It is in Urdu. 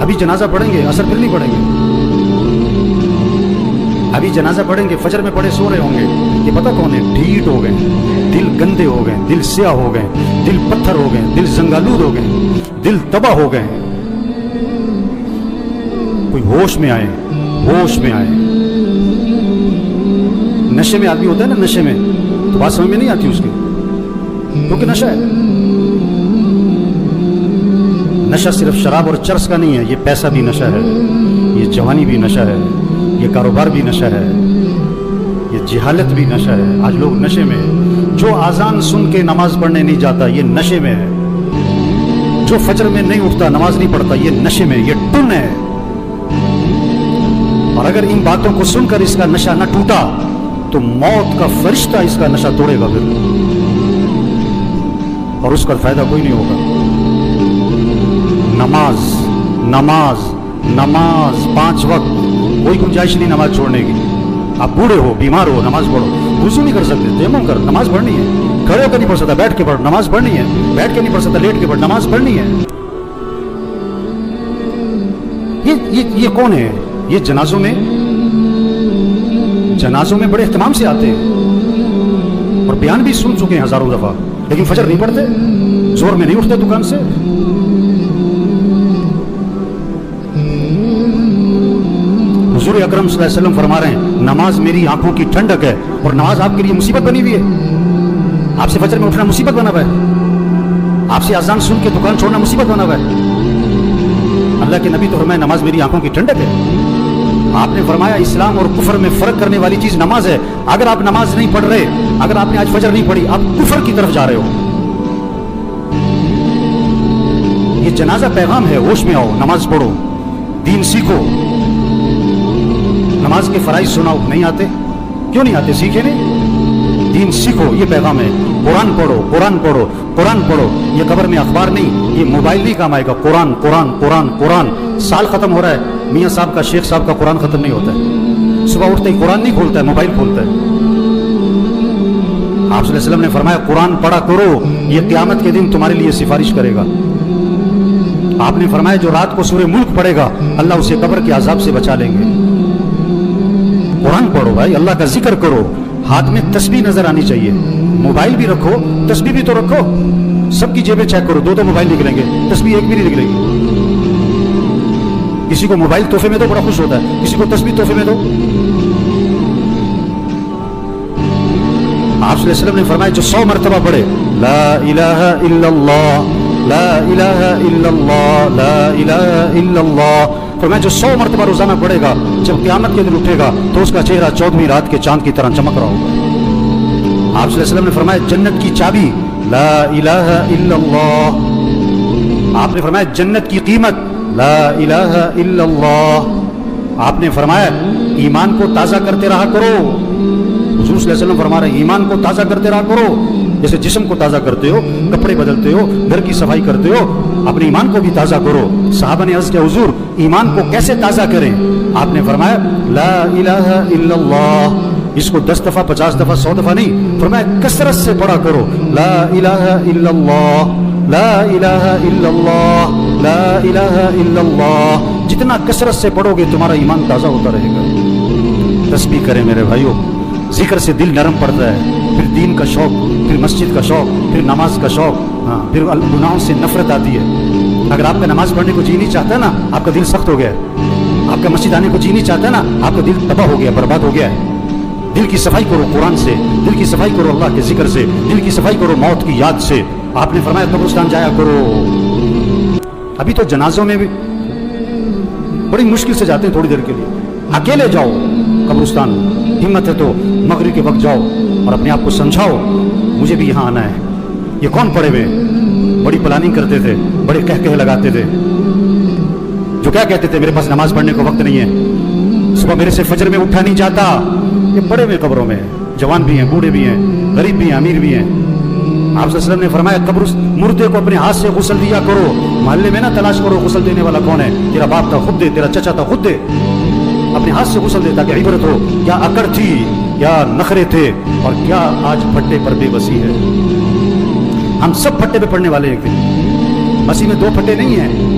ابھی جنازہ پڑھیں گے، اثر پھر نہیں پڑھیں گے. ابھی جنازہ پڑھیں گے، فجر میں پڑھے سو رہے ہوں گے. یہ پتہ کون ہے؟ ڈھیٹ ہو گئے، دل گندے ہو گئے، دل سیاہ ہو گئے، دل پتھر ہو گئے، دل زنگالود ہو گئے، دل تباہ ہو گئے. کوئی ہوش میں آئے، ہوش میں آئے. نشے میں آدمی ہوتا ہے نا، نشے میں تو بات سمجھ میں نہیں آتی اس کی، کیونکہ نشہ ہے. نشہ صرف شراب اور چرس کا نہیں ہے، یہ پیسہ بھی نشہ ہے، یہ جوانی بھی نشہ ہے، یہ کاروبار بھی نشہ ہے، یہ جہالت بھی نشہ ہے. آج لوگ نشے میں ہیں. جو اذان سن کے نماز پڑھنے نہیں جاتا یہ نشے میں ہے. جو فجر میں نہیں اٹھتا، نماز نہیں پڑھتا، یہ نشے میں، یہ ٹن ہے. اور اگر ان باتوں کو سن کر اس کا نشہ نہ ٹوٹا تو موت کا فرشتہ اس کا نشہ توڑے گا پھر، اور اس کا فائدہ کوئی نہیں ہوگا. نماز نماز نماز 5 وقت، کوئی گنجائش نہیں نماز چھوڑنے کی. آپ بوڑھے ہو، بیمار ہو، نماز پڑھو. وضو نہیں کر سکتے، تیمم کر، نماز پڑھنی ہے. کھڑے ہو کر نہیں پڑھ سکتا، بیٹھ کے پڑھ، نماز پڑھنی ہے. بیٹھ کے نہیں پڑھ سکتا، لیٹ کے پڑھ، نماز پڑھنی ہے. یہ کون ہے؟ یہ جنازوں میں بڑے اہتمام سے آتے ہیں اور بیان بھی سن چکے ہیں ہزاروں دفعہ، لیکن فجر نہیں پڑھتے، زور میں نہیں اٹھتے دکان سے. حضور اکرم صلی اللہ علیہ وسلم فرما رہے ہیں نماز میری آنکھوں کی ٹھنڈک ہے، اور نماز آپ کے لیے مصیبت بنی ہوئی ہے. آپ سے فجر میں اٹھنا مصیبت بنا ہوا ہے، آپ سے اذان سن کے دکان چھوڑنا مصیبت بنا ہوا ہے. اللہ کے نبی تو فرمایا نماز میری آنکھوں کی ٹھنڈک ہے. آپ نے فرمایا اسلام اور کفر میں فرق کرنے والی چیز نماز ہے. اگر آپ نماز نہیں پڑھ رہے، اگر آپ نے آج فجر نہیں پڑھی، آپ کفر کی طرف جا رہے ہو. یہ جنازہ پیغام ہے، ہوش میں آؤ، نماز پڑھو، دین سیکھو. نماز کے فرائض سناؤ، نہیں آتے؟ کیوں نہیں آتے؟ سیکھے نہیں؟ دین سیکھو، یہ پیغام ہے. قرآن پڑھو، قرآن پڑھو، قرآن پڑھو. یہ قبر میں اخبار نہیں، یہ موبائل نہیں کام آئے گا. قرآن قرآن قرآن قرآن. سال ختم ہو رہا ہے، میاں صاحب کا، شیخ صاحب کا قرآن ختم نہیں ہوتا ہے. صبح اٹھتے ہی قرآن نہیں کھولتا ہے، موبائل کھولتا ہے. آپ صلی اللہ علیہ وسلم نے فرمایا قرآن پڑھا کرو، یہ قیامت کے دن تمہارے لیے سفارش کرے گا. آپ نے فرمایا جو رات کو سورہ ملک پڑھے گا اللہ اسے قبر کے عذاب سے بچا لیں گے. قرآن پڑھو بھائی، اللہ کا ذکر کرو. ہاتھ میں تسبیح نظر آنی چاہیے. موبائل بھی رکھو، تسبیح بھی تو رکھو. سب کی جیبیں چیک کرو، 2 موبائل نکلیں گے، تسبیح ایک بھی نہیں نکلے گی. کسی کو موبائل تحفے میں دو، بڑا خوش ہوتا ہے. کسی کو تسبیح تحفے میں دو. آپ صلی اللہ علیہ وسلم نے فرمایا جو 100 مرتبہ پڑھے لا الہ الا اللہ لا الہ الا اللہ لا الہ الا اللہ، فرمایا جو 100 مرتبہ روزانہ پڑھے گا، جب قیامت کے دن اٹھے گا تو اس کا چہرہ 14ویں رات کے چاند کی طرح چمک رہا ہوگا. آپ صلی اللہ علیہ وسلم نے فرمایا جنت کی چابی لا الہ الا اللہ. آپ نے فرمایا جنت کی قیمت لا الہ الا اللہ. آپ نے فرمایا ایمان کو تازہ کرتے رہا کرو. حضور صلی اللہ علیہ وسلم فرما رہے ہیں ایمان کو تازہ کرتے رہا کرو. جیسے جسم کو تازہ کرتے ہو، کپڑے بدلتے ہو، گھر کی صفائی کرتے ہو، اپنے ایمان کو بھی تازہ کرو. صحابہ نے عرض کیا حضور ایمان کو کیسے تازہ کریں؟ آپ نے فرمایا لا الہ الا اللہ. اس کو 10 دفعہ 50 دفعہ 100 دفعہ نہیں، فرمایا کثرت سے پڑھا کرو. لا الہ الا اللہ لا الہ الا اللہ لا الہ الا اللہ. جتنا کثرت سے پڑھو گے تمہارا ایمان تازہ ہوتا رہے گا. تسبیح کریں میرے بھائیوں، ذکر سے دل نرم پڑتا ہے. پھر دین کا شوق، پھر مسجد کا شوق، پھر نماز کا شوق، پھر گناہوں سے نفرت آتی ہے. اگر آپ کا نماز پڑھنے کو جی نہیں چاہتا نا، آپ کا دل سخت ہو گیا ہے. آپ کا مسجد آنے کو جی نہیں چاہتا نا، آپ کا دل تباہ ہو گیا، برباد ہو گیا ہے. دل کی صفائی کرو قرآن سے، دل کی صفائی کرو اللہ کے ذکر سے، دل کی صفائی کرو موت کی یاد سے. آپ نے فرمایا قبرستان جایا کرو. ابھی تو جنازوں میں بھی بڑی مشکل سے جاتے ہیں، تھوڑی دیر کے لیے. اکیلے جاؤ قبرستان، ہمت ہے تو مغرب کے وقت جاؤ اور اپنے آپ کو سمجھاؤ مجھے بھی یہاں آنا ہے. یہ کون پڑے ہوئے بڑی پلاننگ کرتے تھے، بڑے کہہ لگاتے تھے، جو کیا کہتے تھے میرے پاس نماز پڑھنے کو وقت نہیں ہے، صبح میرے سے فجر میں اٹھا نہیں جاتا. یہ پڑے ہوئے قبروں میں، جوان بھی ہیں، بوڑھے بھی ہیں، غریب بھی ہیں، امیر بھی ہیں. آپ صلی اللہ علیہ وسلم نے فرمایا قبر مردے کو اپنے ہاتھ سے غسل دیا کرو. محلے میں نہ تلاش کرو غسل دینے والا کون ہے، تیرا باپ تھا خود دے، تیرا چچا تھا خود دے. اپنے ہاتھ سے غسل دے تاکہ عبرت ہو کیا اکڑ تھی، کیا نخرے تھے، اور کیا آج پھٹے پر بے بسی ہے. ہم سب پھٹے پہ پڑنے والے ایک دن. بسی میں 2 پھٹے نہیں ہیں.